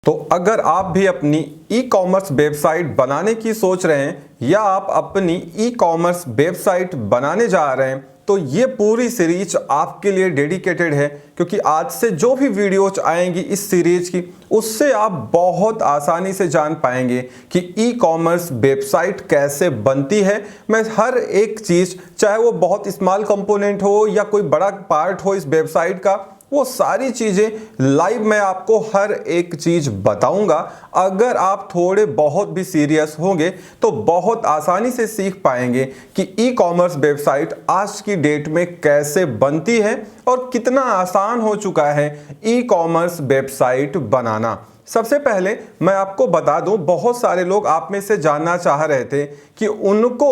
तो अगर आप भी अपनी ई कॉमर्स वेबसाइट बनाने की सोच रहे हैं या आप अपनी ई कॉमर्स वेबसाइट बनाने जा रहे हैं तो ये पूरी सीरीज आपके लिए डेडिकेटेड है, क्योंकि आज से जो भी वीडियोज आएंगी इस सीरीज की उससे आप बहुत आसानी से जान पाएंगे कि ई कॉमर्स वेबसाइट कैसे बनती है। मैं हर एक चीज़, चाहे वो बहुत स्मॉल कंपोनेंट हो या कोई बड़ा पार्ट हो इस वेबसाइट का, वो सारी चीज़ें लाइव मैं आपको हर एक चीज़ बताऊंगा। अगर आप थोड़े बहुत भी सीरियस होंगे तो बहुत आसानी से सीख पाएंगे कि ई कॉमर्स वेबसाइट आज की डेट में कैसे बनती है और कितना आसान हो चुका है ई कॉमर्स वेबसाइट बनाना। सबसे पहले मैं आपको बता दूं, बहुत सारे लोग आप में से जानना चाह रहे थे कि उनको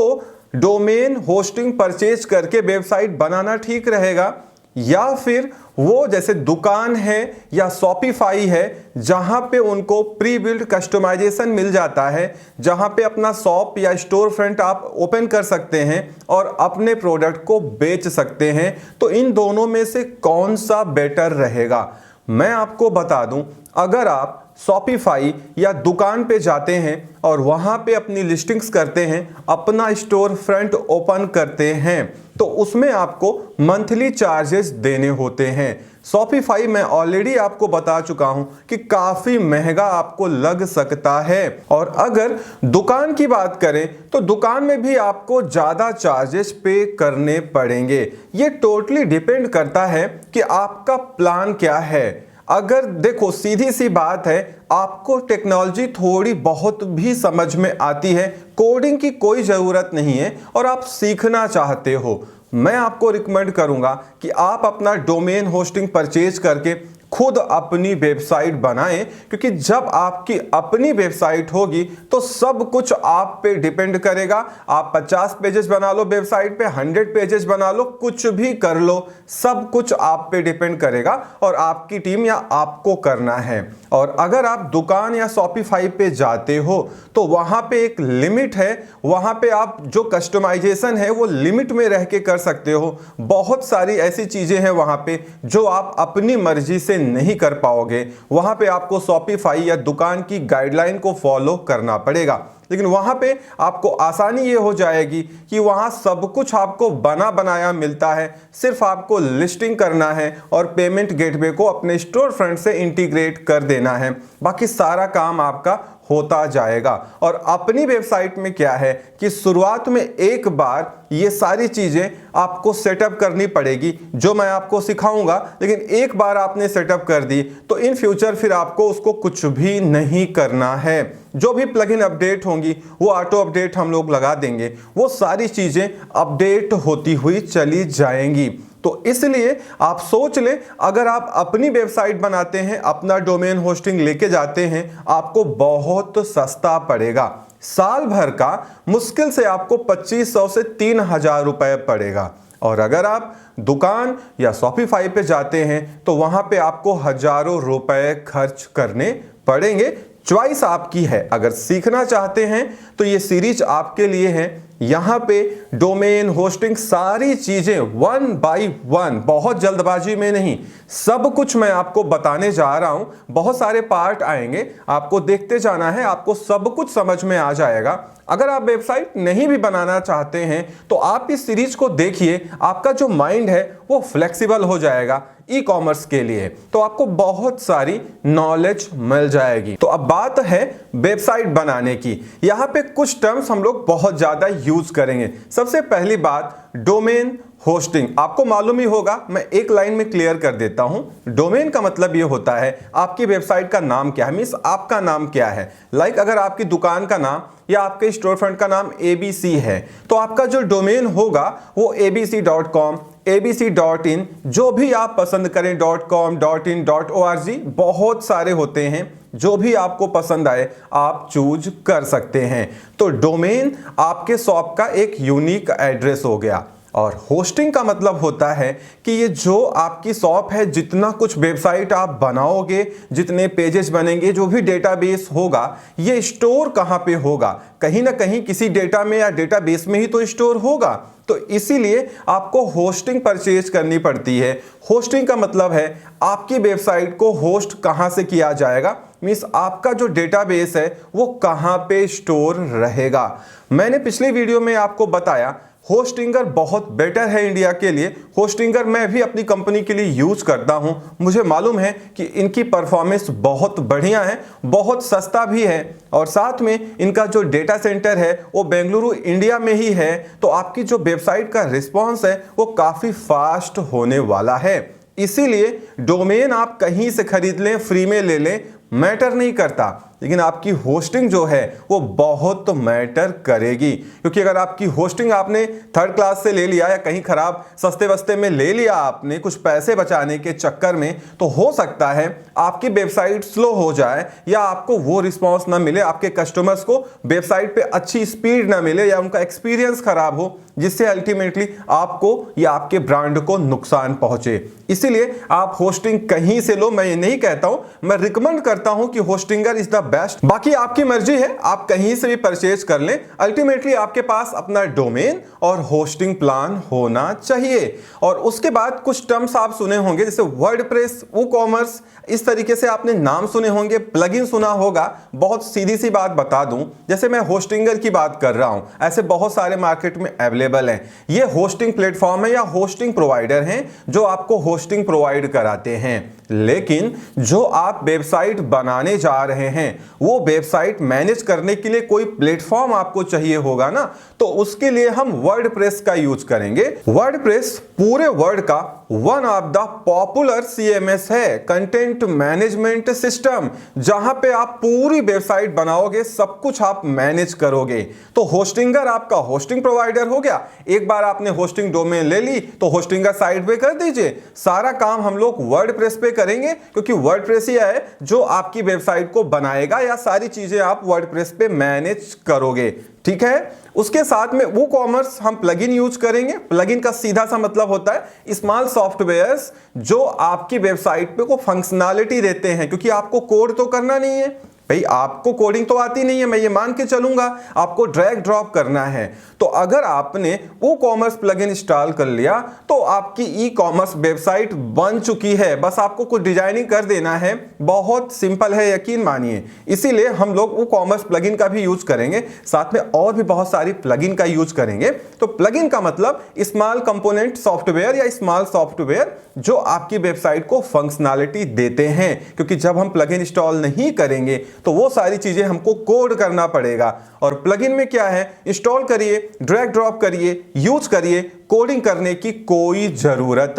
डोमेन होस्टिंग परचेज करके वेबसाइट बनाना ठीक रहेगा या फिर वो जैसे दुकान है या शॉपिफाई है जहां पे उनको प्री बिल्ड कस्टमाइजेशन मिल जाता है, जहां पे अपना शॉप या स्टोर फ्रंट आप ओपन कर सकते हैं और अपने प्रोडक्ट को बेच सकते हैं। तो इन दोनों में से कौन सा बेटर रहेगा? मैं आपको बता दूं, अगर आप शॉपिफाई या दुकान पे जाते हैं और वहां पे अपनी लिस्टिंग्स करते हैं, अपना स्टोर फ्रंट ओपन करते हैं, तो उसमें आपको मंथली चार्जेस देने होते हैं। शॉपिफाई मैं ऑलरेडी आपको बता चुका हूं कि काफी महंगा आपको लग सकता है। और अगर दुकान की बात करें तो दुकान में भी आपको ज्यादा चार्जेस पे करने पड़ेंगे। ये टोटली डिपेंड करता है कि आपका प्लान क्या है। अगर देखो, सीधी सी बात है, आपको टेक्नोलॉजी थोड़ी बहुत भी समझ में आती है, कोडिंग की कोई ज़रूरत नहीं है और आप सीखना चाहते हो, मैं आपको रिकमेंड करूंगा कि आप अपना डोमेन होस्टिंग परचेज करके खुद अपनी वेबसाइट बनाएं, क्योंकि जब आपकी अपनी वेबसाइट होगी तो सब कुछ आप पे डिपेंड करेगा। आप 50 पेजेस बना लो वेबसाइट पे, 100 पेजेस बना लो, कुछ भी कर लो, सब कुछ आप पे डिपेंड करेगा और आपकी टीम या आपको करना है। और अगर आप दुकान या शॉपिफाई पे जाते हो तो वहां पे एक लिमिट है, वहां पे आप जो कस्टमाइजेशन है वो लिमिट में रह के कर सकते हो। बहुत सारी ऐसी चीजें हैं वहां पे जो आप अपनी मर्जी से नहीं कर पाओगे, वहां पे आपको शॉपिफाई या दुकान की गाइडलाइन को फॉलो करना पड़ेगा। लेकिन वहां पे आपको आसानी ये हो जाएगी कि वहां सब कुछ आपको बना बनाया मिलता है, सिर्फ आपको लिस्टिंग करना है और पेमेंट गेटवे को अपने स्टोर फ्रंट से इंटीग्रेट कर देना है, बाकी सारा काम आपका होता जाएगा। और अपनी वेबसाइट में क्या है कि शुरुआत में एक बार ये सारी चीजें आपको सेटअप करनी पड़ेगी, जो मैं आपको सिखाऊंगा। लेकिन एक बार आपने सेटअप कर दी तो इन फ्यूचर फिर आपको उसको कुछ भी नहीं करना है। जो भी प्लगइन अपडेट होंगी वो ऑटो अपडेट हम लोग लगा देंगे, वो सारी चीजें अपडेट होती हुई चली जाएंगी। तो इसलिए आप सोच ले, अगर आप अपनी वेबसाइट बनाते हैं, अपना डोमेन होस्टिंग लेके जाते हैं, आपको बहुत सस्ता पड़ेगा। साल भर का मुश्किल से आपको 2500 से 3000 रुपए पड़ेगा। और अगर आप दुकान या शॉपिफाई पे जाते हैं तो वहां पे आपको हजारों रुपए खर्च करने पड़ेंगे। चॉइस आपकी है, अगर सीखना चाहते हैं तो ये सीरीज आपके लिए है। यहाँ पे डोमेन होस्टिंग सारी चीजें 1 बाय 1, बहुत जल्दबाजी में नहीं, सब कुछ मैं आपको बताने जा रहा हूं। बहुत सारे पार्ट आएंगे, आपको देखते जाना है, आपको सब कुछ समझ में आ जाएगा। अगर आप वेबसाइट नहीं भी बनाना चाहते हैं तो आप इस सीरीज को देखिए, आपका जो माइंड है वो फ्लेक्सिबल हो जाएगा ई कॉमर्स के लिए, तो आपको बहुत सारी नॉलेज मिल जाएगी। तो अब बात है वेबसाइट बनाने की। यहाँ पे कुछ टर्म्स हम लोग बहुत ज्यादा यूज करेंगे। सबसे पहली बात, डोमेन होस्टिंग। आपको मालूम ही होगा, मैं एक लाइन में क्लियर कर देता हूं। डोमेन का मतलब ये होता है आपकी वेबसाइट का नाम क्या है, मींस आपका नाम क्या है। लाइक अगर आपकी दुकान का नाम या आपके स्टोर फ्रंट का नाम ABC है तो आपका जो डोमेन होगा वो abc.com, abc.in, जो भी आप पसंद करें, .com, .in, .org, बहुत सारे होते हैं, जो भी आपको पसंद आए आप चूज कर सकते हैं। तो डोमेन आपके शॉप का एक यूनिक एड्रेस हो गया। और होस्टिंग का मतलब होता है कि ये जो आपकी शॉप है, जितना कुछ वेबसाइट आप बनाओगे, जितने पेजेस बनेंगे, जो भी डेटाबेस होगा, ये स्टोर कहाँ पे होगा? कहीं ना कहीं किसी डेटा में या डेटाबेस में ही तो स्टोर होगा। तो इसीलिए आपको होस्टिंग परचेज करनी पड़ती है। होस्टिंग का मतलब है आपकी वेबसाइट को होस्ट कहां से किया जाएगा, मींस आपका जो डेटाबेस है वो कहां पे स्टोर रहेगा। मैंने पिछले वीडियो में आपको बताया होस्टिंगर बहुत बेटर है इंडिया के लिए। होस्टिंगर मैं भी अपनी कंपनी के लिए यूज करता हूं। मुझे मालूम है कि इनकी परफॉर्मेंस बहुत बढ़िया है, बहुत सस्ता भी है, और साथ में इनका जो डेटा सेंटर है वो बेंगलुरु इंडिया में ही है। तो आपकी जो वेबसाइट का रिस्पॉन्स है वो काफी फास्ट होने वाला है। इसीलिए डोमेन आप कहीं से खरीद लें, फ्री में ले लें, मैटर नहीं करता, लेकिन आपकी होस्टिंग जो है वो बहुत मैटर करेगी। क्योंकि अगर आपकी होस्टिंग आपने थर्ड क्लास से ले लिया या कहीं खराब सस्ते वस्ते में ले लिया आपने कुछ पैसे बचाने के चक्कर में, तो हो सकता है आपकी वेबसाइट स्लो हो जाए या आपको वो रिस्पॉन्स ना मिले, आपके कस्टमर्स को वेबसाइट पे अच्छी स्पीड ना मिले या उनका एक्सपीरियंस खराब हो, जिससे अल्टीमेटली आपको या आपके ब्रांड को नुकसान पहुंचे। इसीलिए आप होस्टिंग कहीं से लो, मैं ये नहीं कहता हूं, मैं रिकमेंड करता हूं कि होस्टिंगर इज द बेस्ट। बाकी आपकी मर्जी है, आप कहीं से भी परचेज कर लें। अल्टीमेटली आपके पास अपना डोमेन और होस्टिंग प्लान होना चाहिए। और उसके बाद कुछ टर्म्स आप सुने होंगे जैसे वर्डप्रेस, वूकॉमर्स, इस तरीके से आपने नाम सुने होंगे, प्लगइन सुना होगा। बहुत सीधी सी बात बता दूं, जैसे मैं होस्टिंगर की बात कर रहा हूं, ऐसे बहुत सारे मार्केट में अवेलेबल हैं। ये होस्टिंग प्लेटफॉर्म है या होस्टिंग प्रोवाइडर हैं जो आपको होस्टिंग प्रोवाइड कराते हैं। लेकिन जो आप वेबसाइट बनाने जा रहे हैं वो वेबसाइट मैनेज करने के लिए कोई प्लेटफॉर्म आपको चाहिए होगा ना, तो उसके लिए हम वर्डप्रेस का यूज करेंगे। वर्डप्रेस पूरे वर्ल्ड का one of the popular CMS है, कंटेंट मैनेजमेंट सिस्टम, जहां पे आप पूरी वेबसाइट बनाओगे, सब कुछ आप मैनेज करोगे। तो होस्टिंगर आपका होस्टिंग प्रोवाइडर हो गया। एक बार आपने होस्टिंग डोमेन ले ली तो होस्टिंगर साइड पे कर दीजिए। सारा काम हम लोग वर्डप्रेस पे करेंगे, क्योंकि वर्डप्रेस ही है जो आपकी वेबसाइट को बनाएगा या सारी चीजें आप वर्डप्रेस पे मैनेज करोगे। ठीक है। उसके साथ में वूकॉमर्स हम प्लगइन यूज करेंगे। प्लगइन का सीधा सा मतलब होता है स्मॉल सॉफ्टवेयर्स जो आपकी वेबसाइट पे को फंक्शनैलिटी देते हैं, क्योंकि आपको कोड तो करना नहीं है भाई, आपको कोडिंग तो आती नहीं है, मैं ये मान के चलूंगा, आपको ड्रैग ड्रॉप करना है। तो अगर आपने वूकॉमर्स प्लगइन इंस्टॉल कर लिया तो आपकी ई कॉमर्स वेबसाइट बन चुकी है, बस आपको कुछ डिजाइनिंग कर देना है। बहुत सिंपल है, यकीन मानिए। इसीलिए हम लोग वूकॉमर्स प्लगइन का भी यूज करेंगे, साथ में और भी बहुत सारी प्लगइन का यूज करेंगे। तो प्लगइन का मतलब स्मॉल कंपोनेंट सॉफ्टवेयर या स्मॉल सॉफ्टवेयर जो आपकी वेबसाइट को फंक्शनैलिटी देते हैं, क्योंकि जब हम प्लगइन इंस्टॉल नहीं करेंगे तो वो सारी चीजें हमको कोड करना पड़ेगा। और प्लगइन में क्या है, इंस्टॉल करिए, ड्रैग ड्रॉप करिए, यूज करिए, कोडिंग करने की कोई जरूरत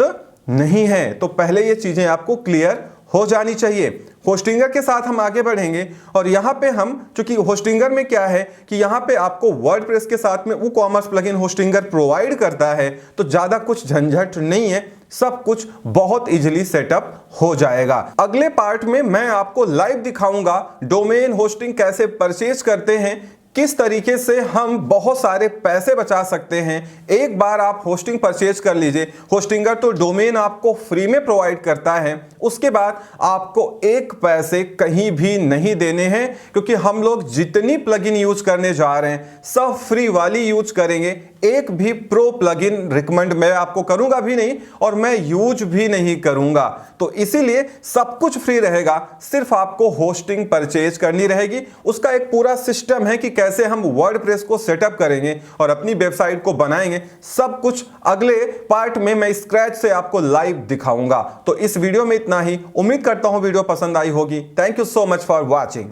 नहीं है। तो पहले ये चीजें आपको क्लियर हो जानी चाहिए। होस्टिंगर के साथ हम आगे बढ़ेंगे और यहां पे हम, चूंकि होस्टिंगर में क्या है कि यहां पे आपको वर्डप्रेस के साथ में वूकॉमर्स प्लगइन होस्टिंगर प्रोवाइड करता है, तो ज्यादा कुछ झंझट नहीं है, सब कुछ बहुत इजीली सेटअप हो जाएगा। अगले पार्ट में मैं आपको लाइव दिखाऊंगा डोमेन होस्टिंग कैसे परचेज करते हैं, किस तरीके से हम बहुत सारे पैसे बचा सकते हैं। एक बार आप होस्टिंग परचेज कर लीजिए, होस्टिंगर तो डोमेन आपको फ्री में प्रोवाइड करता है, उसके बाद आपको एक पैसे कहीं भी नहीं देने हैं, क्योंकि हम लोग जितनी प्लगइन यूज करने जा रहे हैं सब फ्री वाली यूज करेंगे। एक भी प्रो प्लगइन रिकमेंड मैं आपको करूंगा भी नहीं और मैं यूज भी नहीं करूंगा। तो इसीलिए सब कुछ फ्री रहेगा, सिर्फ आपको होस्टिंग परचेज करनी रहेगी। उसका एक पूरा सिस्टम है कि कैसे हम वर्डप्रेस को सेटअप करेंगे और अपनी वेबसाइट को बनाएंगे, सब कुछ अगले पार्ट में मैं स्क्रैच से आपको लाइव दिखाऊंगा। तो इस वीडियो में इतना ही। उम्मीद करता हूं वीडियो पसंद आई होगी। Thank you so much for watching.